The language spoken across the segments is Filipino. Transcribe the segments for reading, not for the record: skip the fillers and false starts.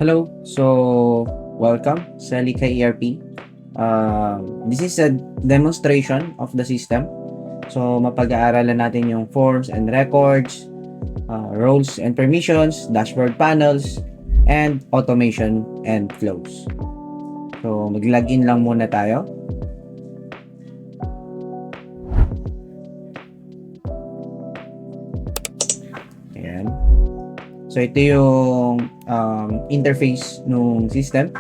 Hello. Welcome sa Lika ERP. This is a demonstration of the system. So, mapag-aaralan natin yung forms and records, roles and permissions, dashboard panels, and automation and flows. So, mag-login lang muna tayo. Ayan. So, ito yung interface ng system.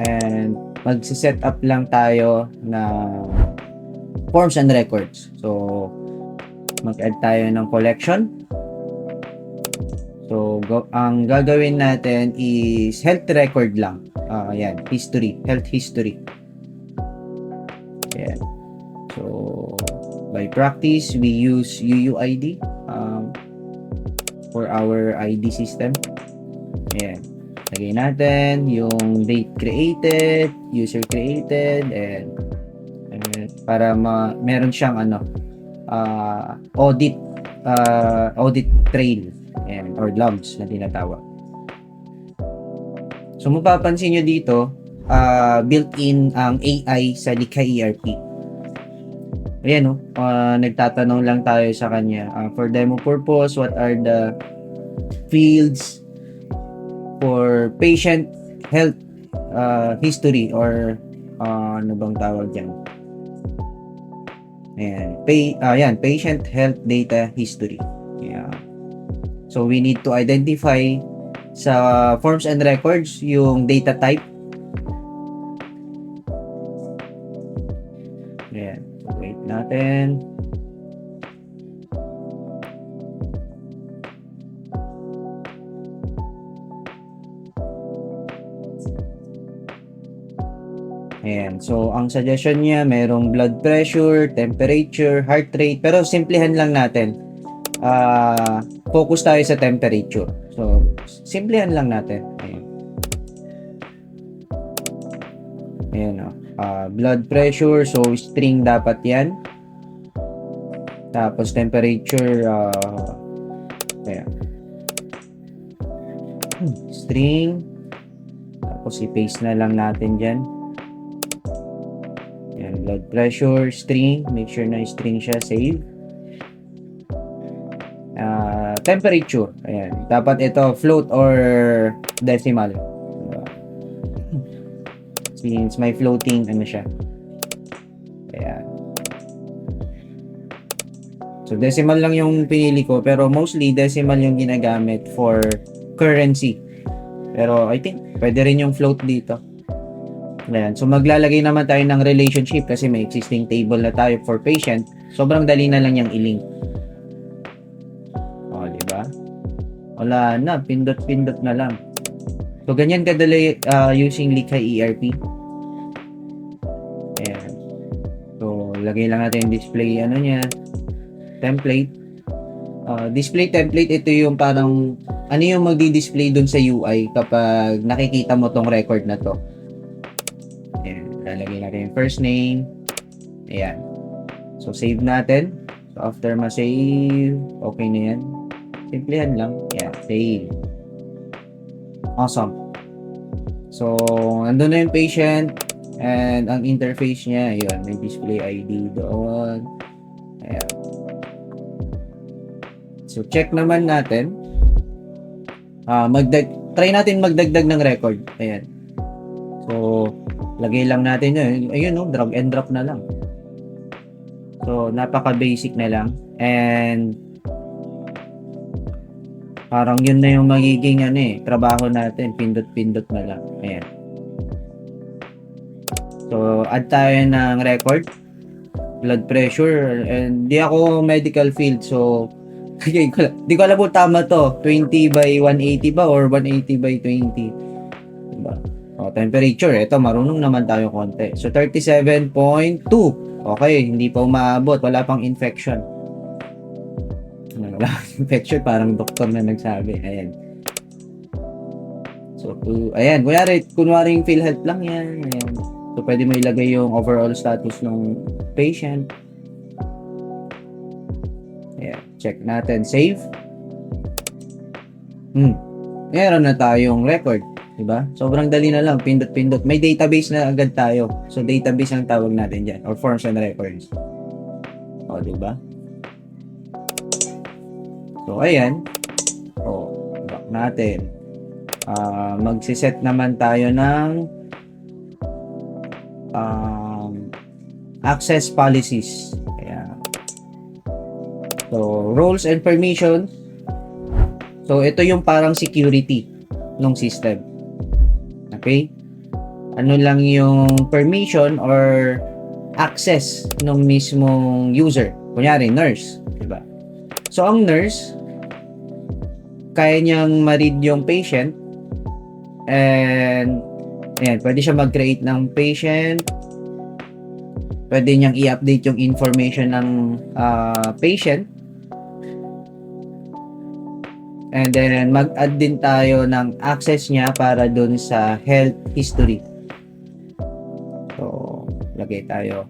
And magsiset up lang tayo na forms and records. So, mag-add tayo ng collection. So, ang gagawin natin is health record lang. Ayan, history, health history. Ayan. So, by practice, we use UUID for our ID system. Ayan. Lagay natin yung date created, user created, and para meron siyang audit trail or logs na tinatawag. So mapapansin nyo dito, built-in ang AI sa Lika ERP. Ayan nagtatanong lang tayo sa kanya. For demo purpose, what are the fields for patient health history or ano bang tawag dyan? Ayan, patient health data history. Yeah. So we need to identify sa forms and records yung data type. Ayan. So wait natin. Ayan. So ang suggestion niya, merong blood pressure, temperature, heart rate, pero simplihan lang natin. Focus tayo sa temperature. So, simplihan lang natin. Ayan. Ayan blood pressure. So, string dapat yan. Tapos, temperature. Ayan. String. Tapos, i-paste na lang natin dyan. Ayan. Blood pressure, string. Make sure na string siya. Save. Temperature. Ayan. Dapat ito float or decimal. Since may floating siya. Ayan. So decimal lang yung pinili ko, pero mostly decimal yung ginagamit for currency. Pero I think pwede rin yung float dito. Ayan. So maglalagay naman tayo ng relationship kasi may existing table na tayo for patient. Sobrang dali na lang yung i-link. Diba? Wala na, pindot-pindot na lang. So, ganyan kadali using Lika ERP. Ayan. So, lagay lang natin yung display, niya, template. Display template, ito yung parang, yung magdi-display dun sa UI kapag nakikita mo tong record na to. Ayan. Lalagay natin yung first name. Ayan. So, save natin. So, after ma-save, okay na yan. Simplihan lang. Yeah, save. Awesome. So, nandun na yung patient and ang interface niya, yun, may display ID doon. Ayan. So, check naman natin. Try natin magdagdag ng record. Ayan. So, lagay lang natin yun. Ayun, drag and drop na lang. So, napaka-basic na lang. And, parang yun na yung magiging trabaho natin. Pindot-pindot na lang. Ayan. So, add tayo ng record. Blood pressure. And di ako medical field. So, di ko alam po tama to. 20 by 180 ba? Or 180 by 20? Diba? Temperature. Ito, marunong naman tayo konti. So, 37.2. Okay, hindi pa umaabot. Wala pang infection. Infection, parang doktor na nagsabi. Ayan. So, ayan. Kunwari yung PhilHealth lang yan. Ayan. So, pwede mo ilagay yung overall status ng patient. Ayan. Check natin. Save. Meron na tayong record. Diba? Sobrang dali na lang, pindot-pindot. May database na agad tayo. So, database ang tawag natin dyan, or forms and records. O, diba? So, ayan. O, back natin. Magsiset naman tayo ng access policies. Ayan. So, roles and permissions. So, ito yung parang security ng system. Okay? Ano lang yung permission or access ng mismong user. Kunyari, nurse. Diba? So, ang nurse, kaya niyang ma-read yung patient and ayan, pwede siya mag-create ng patient. Pwede niyang i-update yung information ng patient. And then, mag-add din tayo ng access niya para dun sa health history. So, lagay tayo.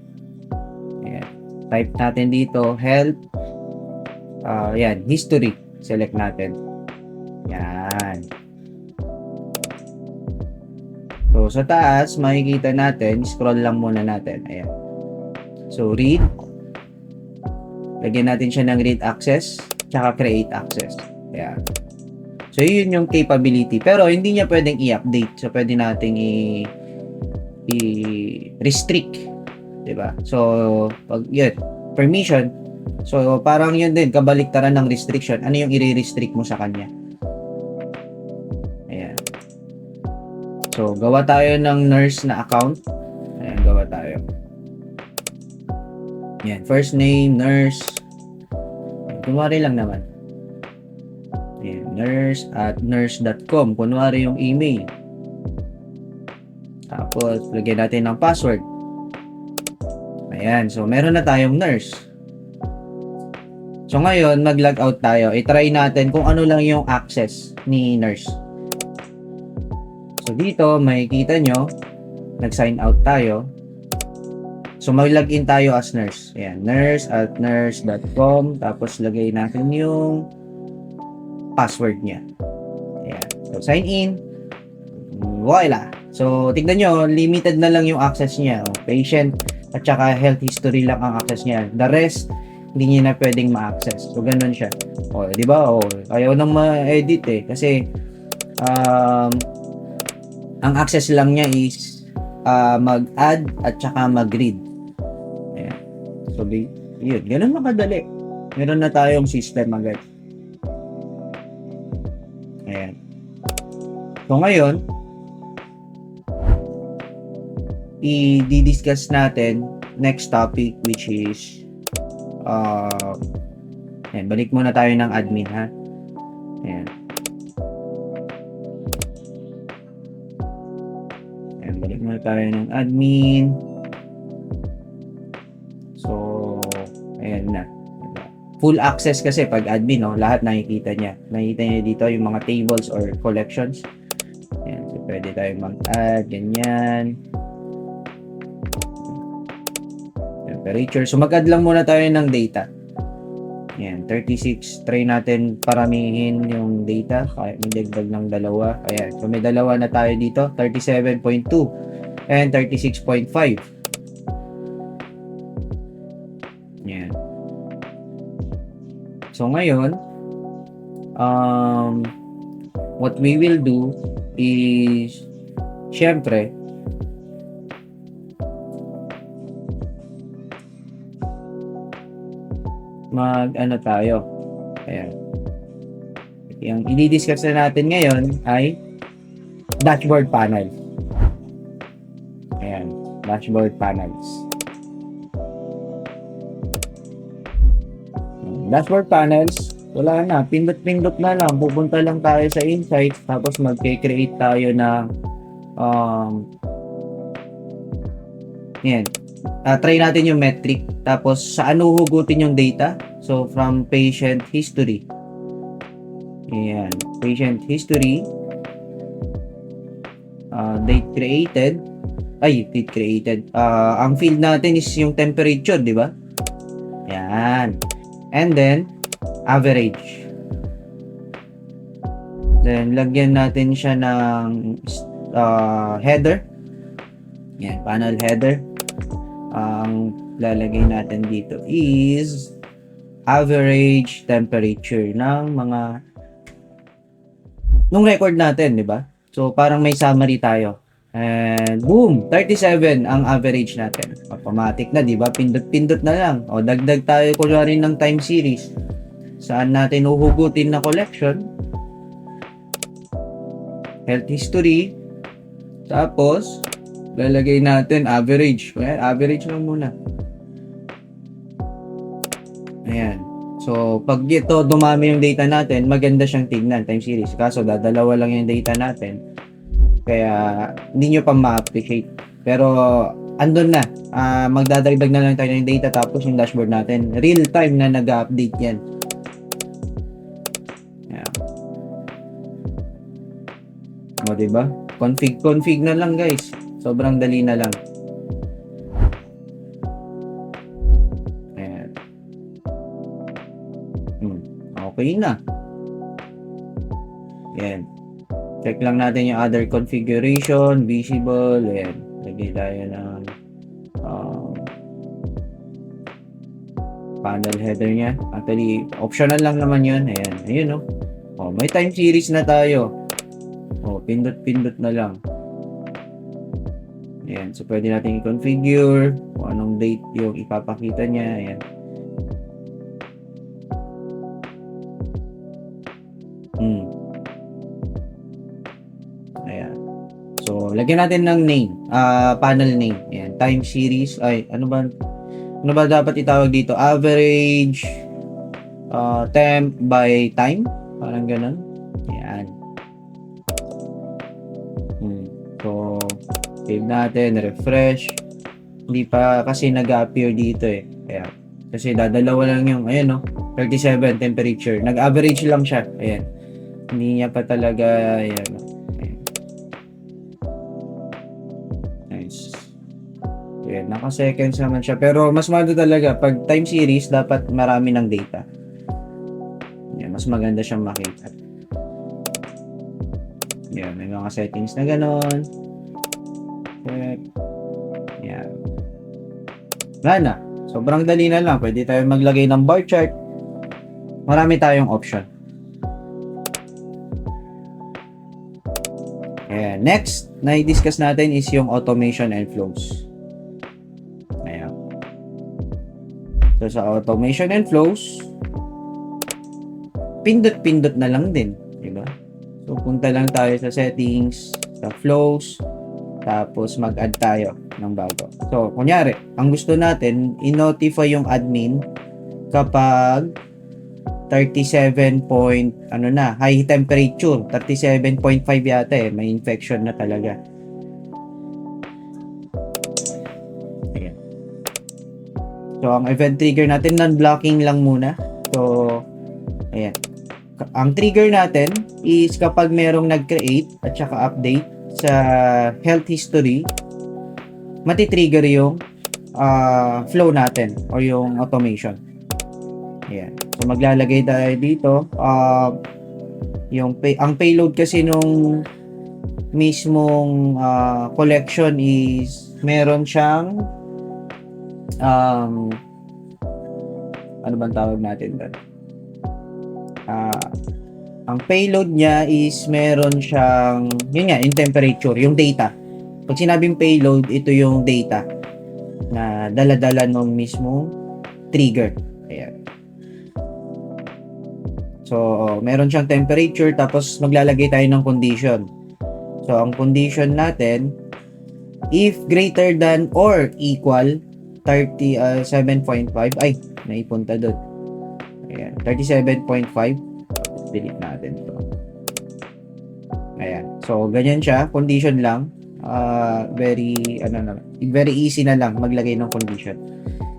Ayan. Type natin dito, health. Ayan, history. Select natin. Ayan. So, sa taas, makikita natin, scroll lang muna natin. Ayan. So, read. Lagyan natin siya ng read access, tsaka create access. Ayan. So, yun yung capability. Pero, hindi niya pwedeng i-update. So, pwede nating i-restrict. Diba? So, pag yun, permission. So, parang yun din, kabaliktaran ng restriction. Ano yung i-restrict mo sa kanya? Ayan. So, gawa tayo ng nurse na account. Ayan, gawa tayo. Ayan, first name, nurse. Kunwari lang naman. Ayan, nurse@nurse.com. Kunwari yung email. Tapos, lagyan natin ng password. Ayan, so meron na tayong nurse. So, ngayon, mag-log out tayo. I-try natin kung ano lang yung access ni nurse. So, dito, makikita nyo, nag-sign out tayo. So, mag-login tayo as nurse. Ayan, nurse@nurse.com. Tapos, lagay natin yung password niya. Ayan. So, sign in. Voila. So, tignan nyo, limited na lang yung access niya. Patient at saka health history lang ang access niya. The rest, hindi niya na pwedeng ma-access. So, ganun siya. O, di ba? O, ayaw nang ma-edit eh. Kasi, ang access lang niya is mag-add at saka mag-read. Ayan. So, yun. Ganun makadali. Meron na tayong system agad. Ayan. So, ngayon, i-discuss natin next topic which is ayan, balik muna tayo ng admin ha. Ayan. Ayan, balik muna tayo ng admin. So, ayan na. Full access kasi pag admin, no, lahat nakikita niya. Nakikita niya dito yung mga tables or collections. Ayan, so pwede tayo mag-add, ganyan. Temperature. So, mag-add lang muna tayo ng data. Ayan, 36. Try natin paramihin yung data. Kaya may dagdag ng dalawa. Ayan, so may dalawa na tayo dito. 37.2 and 36.5. Ayan. So, ngayon, what we will do is, syempre, mag-ano tayo. Ayan. Yung i-discuss na natin ngayon ay dashboard panel. Ayan. Dashboard panels. Dashboard panels, wala na. Pindot-pindot na lang. Pupunta lang tayo sa insights. Tapos mag-create tayo ng yan. Try natin yung metric. Tapos, saan huhugutin yung data? So, from patient history. Ayan. Patient history. Date created. Date created. Ang field natin is yung temperature, di ba? Ayan. And then, average. Then, lagyan natin siya ng header. Yan, panel header. Ang lalagay natin dito is average temperature ng nung record natin, di ba? So, parang may summary tayo. And boom, 37 ang average natin. Automatic na, di ba? Pindot-pindot na lang. O, dagdag tayo kunwari ng time series. Saan natin uhugutin na collection? Health history. Tapos, lalagay natin average. Well, average lang muna. Ayan. So, pag ito dumami yung data natin, maganda siyang tignan, time series. Kaso, dadalawa lang yung data natin. Kaya, hindi nyo pa ma-appreciate. Pero, andun na. Magdadagdag na lang tayo ng data tapos yung dashboard natin. Real time na nag-update yan. Ayan. O, diba? Config na lang, guys. Sobrang dali na lang. Ayan. Okay na. Ayan. Check lang natin yung other configuration, visible. Ayan. Lagay tayo ng panel header niya. Actually, optional lang naman yun. Ayan. Ayun, no? Oh, may time series na tayo. Oh, pindot-pindot na lang. Ayan. So, pwede natin i-configure kung anong date yung ipapakita niya. Ayan. Ayan. So, lagyan natin ng name. Panel name. Ayan. Time series. Ay, ano ba dapat itawag dito? Average temp by time. Parang ganun. Ayan. So, save natin. Refresh. Hindi pa kasi nag-appear dito eh. Ayan. Kasi dadalawa lang yung, ayan, no? 37 temperature. Nag-average lang siya. Ayan. Hindi niya pa talaga, ayan. Ayan. Nice. Ayan. Naka-seconds naman siya. Pero mas maganda talaga. Pag time series, dapat marami ng data. Ayan. Mas maganda siyang makita. Ayan. May mga settings na ganon. Check. Ayan. Wala na. Sobrang dali na lang. Pwede tayo maglagay ng bar chart. Marami tayong option. Ayan. Next na i-discuss natin is yung automation and flows. Ayan. So, sa automation and flows, pindot-pindot na lang din. Diba? So, punta lang tayo sa settings, sa flows, tapos mag-add tayo ng bago. So, kunyari, ang gusto natin, i-notify yung admin kapag 37 point, high temperature, 37.5 yata eh, may infection na talaga. Ayan. So, ang event trigger natin, non-blocking lang muna. So, ayan. Ang trigger natin is kapag merong nag-create at saka update sa health history, matitrigger yung flow natin or yung automation. Ayan. So, maglalagay tayo dito. Ang payload kasi nung mismong collection is meron siyang ano bang tawag natin doon? Ang payload niya is meron siyang, yun nga, yung temperature, yung data. Pag sinabing payload, ito yung data na dala-dala nung mismo trigger. Ayan. So, meron siyang temperature, tapos maglalagay tayo ng condition. So, ang condition natin, if greater than or equal 37.5, ay, naipunta doon. Ayan, 37.5. Delete natin ito. Ayan. So, ganyan siya. Condition lang. Very easy na lang maglagay ng condition.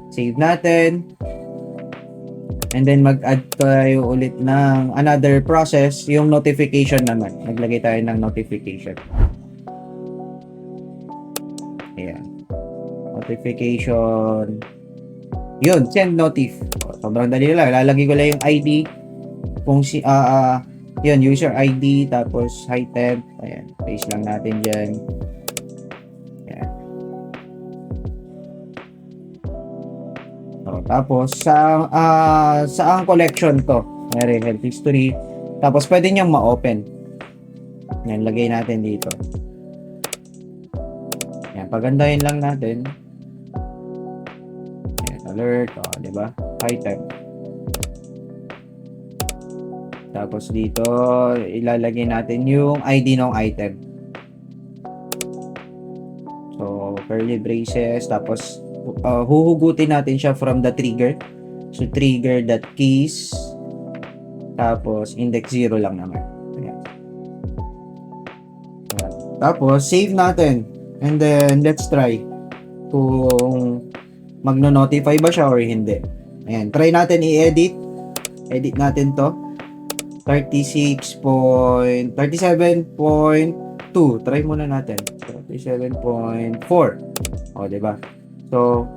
Save natin. And then, mag-add tayo ulit ng another process, yung notification naman. Maglagay tayo ng notification. Ayan. Notification. Yun, send notif. Sobrang dali lang. Lalagay ko lang yung ID. Kung Yun, user ID, tapos high temp. Ayan, paste lang natin dyan. Ayan. So, tapos, sa ang collection to. Mayroon health history. Tapos, pwede niyang ma-open. Ayan, lagay natin dito. Ayan, pagandahin lang natin. Ayan, alert, diba? High temp. Tapos dito, ilalagay natin yung ID ng item. So, curly braces. Tapos, huhugutin natin siya from the trigger. So, trigger.keys. Tapos, index 0 lang naman. Ayan. Ayan. Tapos, save natin. And then, let's try kung magno-notify ba siya or hindi. Ayan. Try natin i-edit. Edit natin to. 37.2. Try muna natin. 37.4. O, diba? So,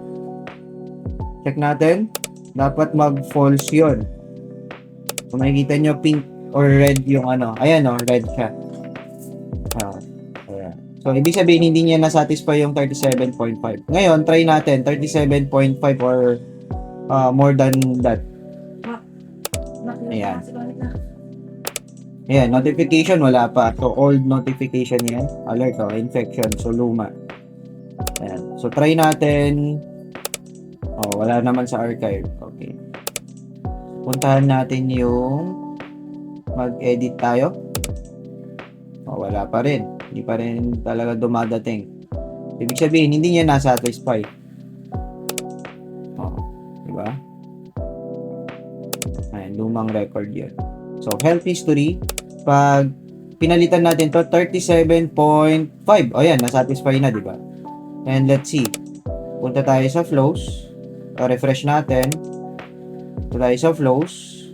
check natin. Dapat mag-false yun. Kung makikita nyo, pink or red yung ano. Ayan o, red siya. Ayan. So, ibig sabihin, hindi niya na-satisfy yung 37.5. Ngayon, try natin. 37.5 or more than that. Ayan. Ayan, notification, wala pa. So, old notification yan. Alert, infection. So, luma. Ayan. So, try natin. Wala naman sa archive. Okay. Puntahan natin yung mag-edit tayo. Wala pa rin. Hindi pa rin talaga dumadating. Ibig sabihin, hindi niya na-satisfy. Diba? Ayan, lumang record yun. So, health history, pag pinalitan natin to 37.5. Ayan, na-satisfy na, di ba? And let's see. Punta tayo sa flows. Refresh natin. Punta tayo sa flows.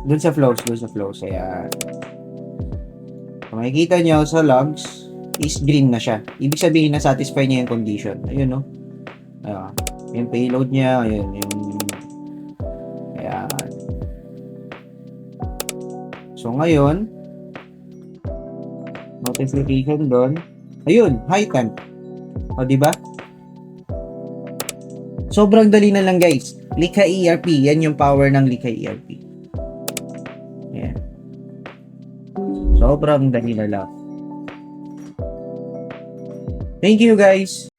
Dun sa flows. Ayan. Kung makikita nyo sa logs, is green na siya. Ibig sabihin, na-satisfy niya yung condition. Ayun, no? Ayan. Yung payload niya, ayun, yung ayan. So, ngayon, notification doon. Ayun, high temp. O, diba? Sobrang dali na lang, guys. Likha ERP. Yan yung power ng Likha ERP. Ayan. Sobrang dali na lang. Thank you, guys.